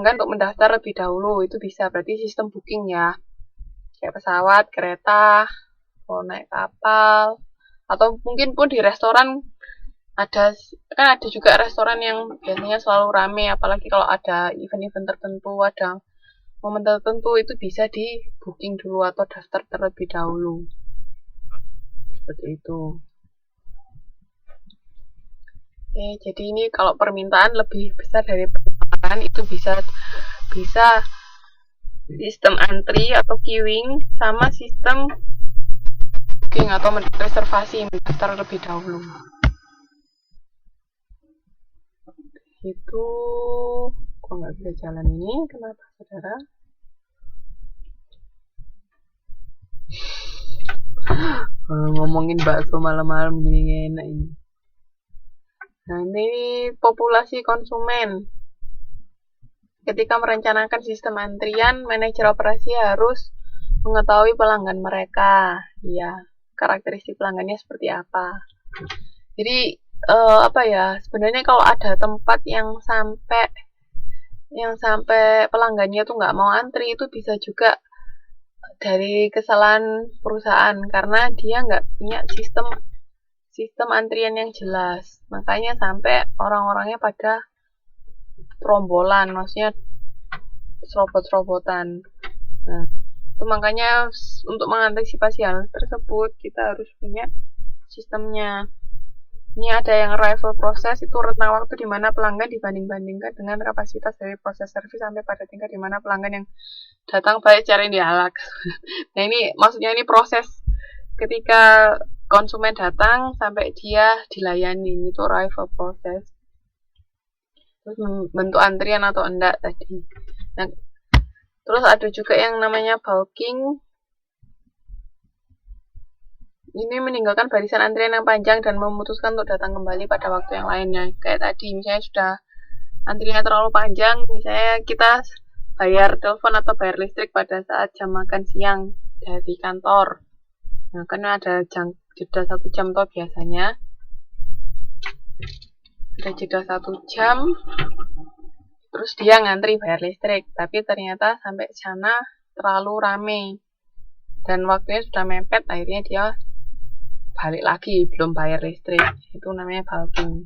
pelanggan untuk mendaftar lebih dahulu. Itu bisa, berarti sistem booking ya. Kayak pesawat, kereta, mau naik kapal, atau mungkin pun di restoran ada, kan ada juga restoran yang biasanya selalu rame, apalagi kalau ada event-event tertentu, ada momen tertentu, itu bisa di booking dulu atau daftar terlebih dahulu. Seperti itu. Oke, jadi ini kalau permintaan lebih besar dari penawaran, itu bisa sistem antri atau queuing, sama sistem booking atau reservasi, mendaftar lebih dahulu. Itu kok nggak bisa jalan ini, kenapa saudara? Ngomongin bakso malam-malam gini enak ini. Nah, ini populasi konsumen. Ketika merencanakan sistem antrian, manajer operasi harus mengetahui pelanggan mereka. Ya, karakteristik pelanggannya seperti apa. Jadi apa ya? Sebenarnya kalau ada tempat yang sampai pelanggannya tuh nggak mau antri, itu bisa juga dari kesalahan perusahaan karena dia nggak punya sistem antrian yang jelas. Makanya sampai orang-orangnya pada trombolan, maksudnya serobot-serobotan. Nah, itu makanya untuk mengantisipasi hal tersebut kita harus punya sistemnya. Ini ada yang arrival process, itu rentang waktu di mana pelanggan dibanding-bandingkan dengan kapasitas dari proses servis sampai pada tingkat di mana pelanggan yang datang baik secara dialog. Nah, ini maksudnya ini proses ketika konsumen datang sampai dia dilayani, itu arrival process. Terus bentuk antrian atau enggak tadi. Nah, terus ada juga yang namanya bulking. Ini meninggalkan barisan antrian yang panjang dan memutuskan untuk datang kembali pada waktu yang lainnya. Kayak tadi, misalnya sudah antriannya terlalu panjang, misalnya kita bayar telepon atau bayar listrik pada saat jam makan siang dari kantor. Nah, karena ada jeda 1 jam toh biasanya. Ada jeda 1 jam, terus dia ngantri bayar listrik, tapi ternyata sampai sana terlalu rame dan waktunya sudah mepet, akhirnya dia balik lagi belum bayar listrik. Itu namanya bulking.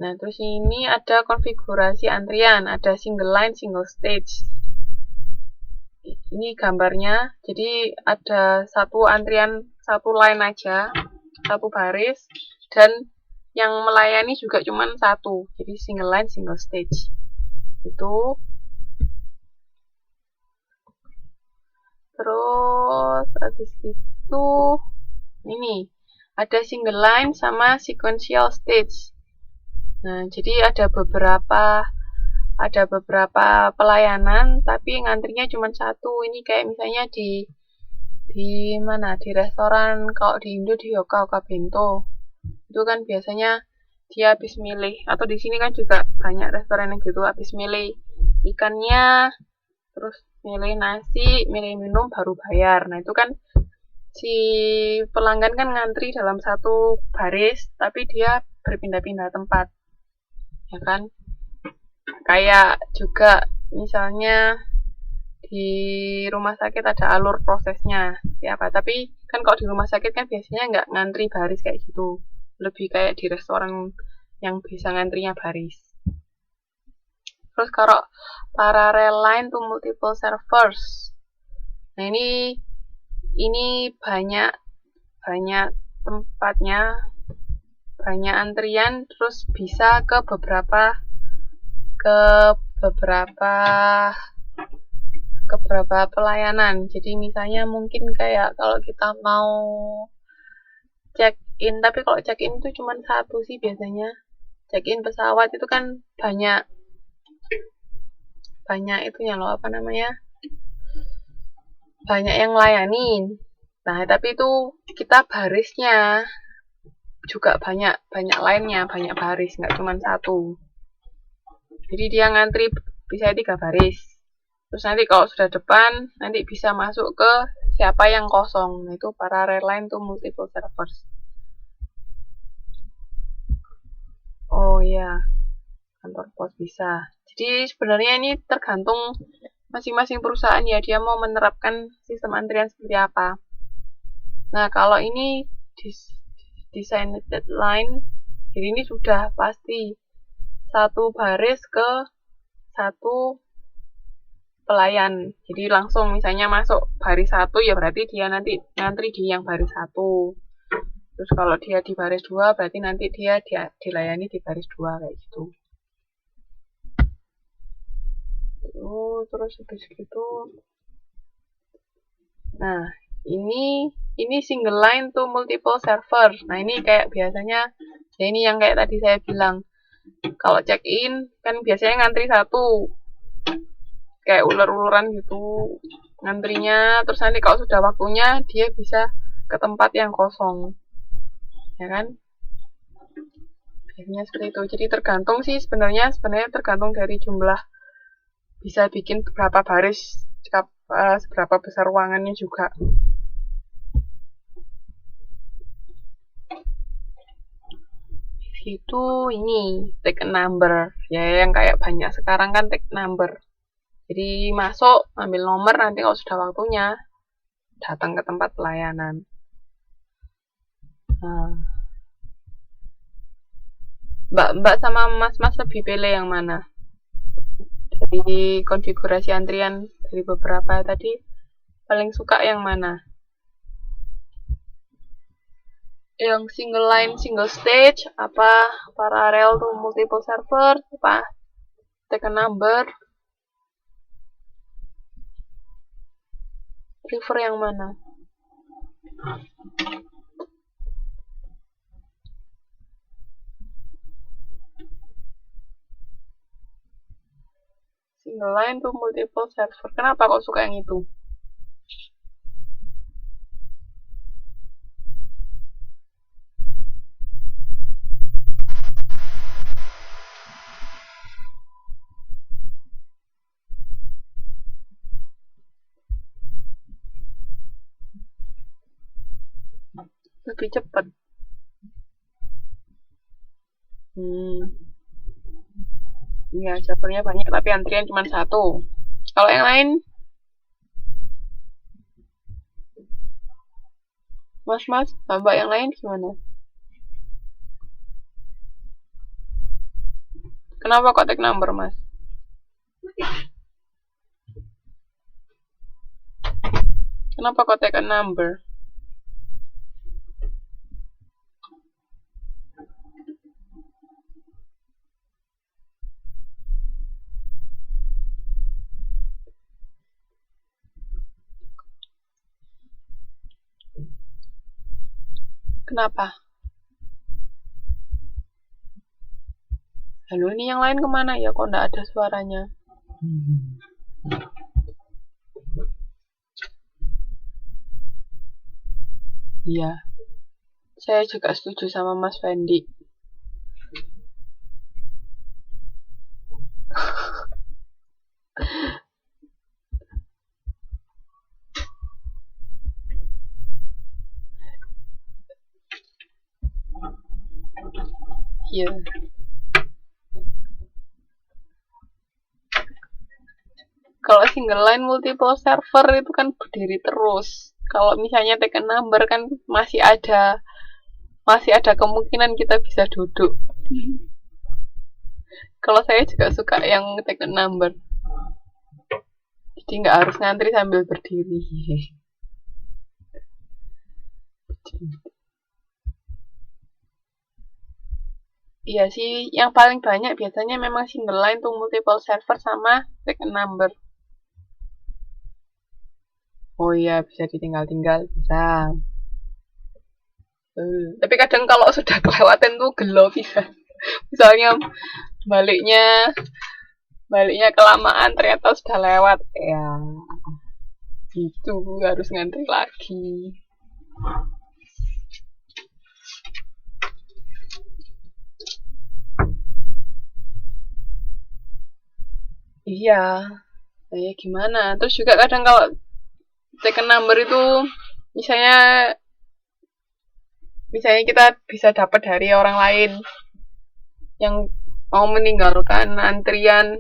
Nah, terus ini ada konfigurasi antrian, ada single line, single stage. Ini gambarnya, jadi ada satu antrian, satu line aja, satu baris, dan yang melayani juga cuma satu, jadi single line, single stage. Itu. Terus habis itu ini ada single line sama sequential stage. Nah, jadi ada beberapa pelayanan tapi ngantrinya cuma satu. Ini kayak misalnya di mana, di restoran, kalau di Indo di Hoka Bento. Itu kan biasanya dia habis milih, atau di sini kan juga banyak restoran yang gitu, habis milih ikannya, terus milih nasi, milih minum, baru bayar. Nah, itu kan si pelanggan kan ngantri dalam satu baris, tapi dia berpindah-pindah tempat, ya kan? Kayak juga misalnya di rumah sakit ada alur prosesnya, ya apa? Tapi kan kalau di rumah sakit kan biasanya nggak ngantri baris kayak gitu, lebih kayak di restoran yang bisa ngantrinya baris. Terus kalau parallel line to multiple servers. Nah, ini banyak tempatnya, banyak antrian, terus bisa ke beberapa pelayanan. Jadi misalnya mungkin kayak kalau kita mau check in, tapi kalau check in itu cuma satu sih biasanya. Check in pesawat itu kan banyak itunya loh, apa namanya, banyak yang layanin. Nah, tapi itu kita barisnya juga banyak lainnya, banyak baris, nggak cuma satu. Jadi dia ngantri bisa 3 baris. Terus nanti kalau sudah depan, nanti bisa masuk ke siapa yang kosong. Nah, itu parallel line to multiple servers. Oh iya, kantor pos bisa. Jadi sebenarnya ini tergantung masing-masing perusahaan ya, dia mau menerapkan sistem antrian seperti apa. Nah, kalau ini designated line, jadi ini sudah pasti satu baris ke satu pelayan. Jadi langsung misalnya masuk baris 1 ya berarti dia nanti ngantri di yang baris 1. Terus kalau dia di baris 2 berarti nanti dia dilayani di baris 2 kayak gitu. Terus habis gitu. Nah, ini single line to multiple server. Nah, ini kayak biasanya ya ini yang kayak tadi saya bilang. Kalau check-in kan biasanya ngantri satu. Kayak ular-uluran gitu ngantrinya, terus nanti kalau sudah waktunya dia bisa ke tempat yang kosong. Ya kan? Biasanya seperti itu. Jadi tergantung sih sebenarnya tergantung dari jumlah, bisa bikin berapa baris, seberapa besar ruangannya juga. Itu ini take a number ya, yang kayak banyak sekarang kan take number. Jadi masuk ambil nomor, nanti kalau sudah waktunya datang ke tempat pelayanan. Nah, Mbak sama Mas lebih pilih yang mana? Dari konfigurasi antrian dari beberapa tadi, paling suka yang mana? Yang single line, single stage, apa parallel to multiple server, apa take a number? Prefer yang mana? Single line to multiple server. Kenapa kok suka yang itu? Lebih cepat. Ya, servernya banyak tapi antrian cuma satu. Kalau yang lain, Mas, Mbak yang lain gimana? Kenapa kok take number, Mas? Kenapa kok take a number? Kenapa? Halo, ini yang lain kemana ya? Kok nggak ada suaranya? Iya, saya juga setuju sama Mas Fendi. Iya. Kalau single line multiple server itu kan berdiri terus. Kalau misalnya take a number kan masih ada kemungkinan kita bisa duduk. Kalau saya juga suka yang take a number. Jadi nggak harus ngantri sambil berdiri. Iya sih, yang paling banyak biasanya memang single line tuh multiple server sama take a number. Oh iya, bisa ditinggal-tinggal, bisa. Tapi kadang kalau sudah kelewatan tuh gelo bisa. Misalnya baliknya kelamaan ternyata sudah lewat, ya gitu harus ngantri lagi. Iya, gimana? Terus juga kadang kalau take a number itu misalnya kita bisa dapat dari orang lain yang mau meninggalkan antrian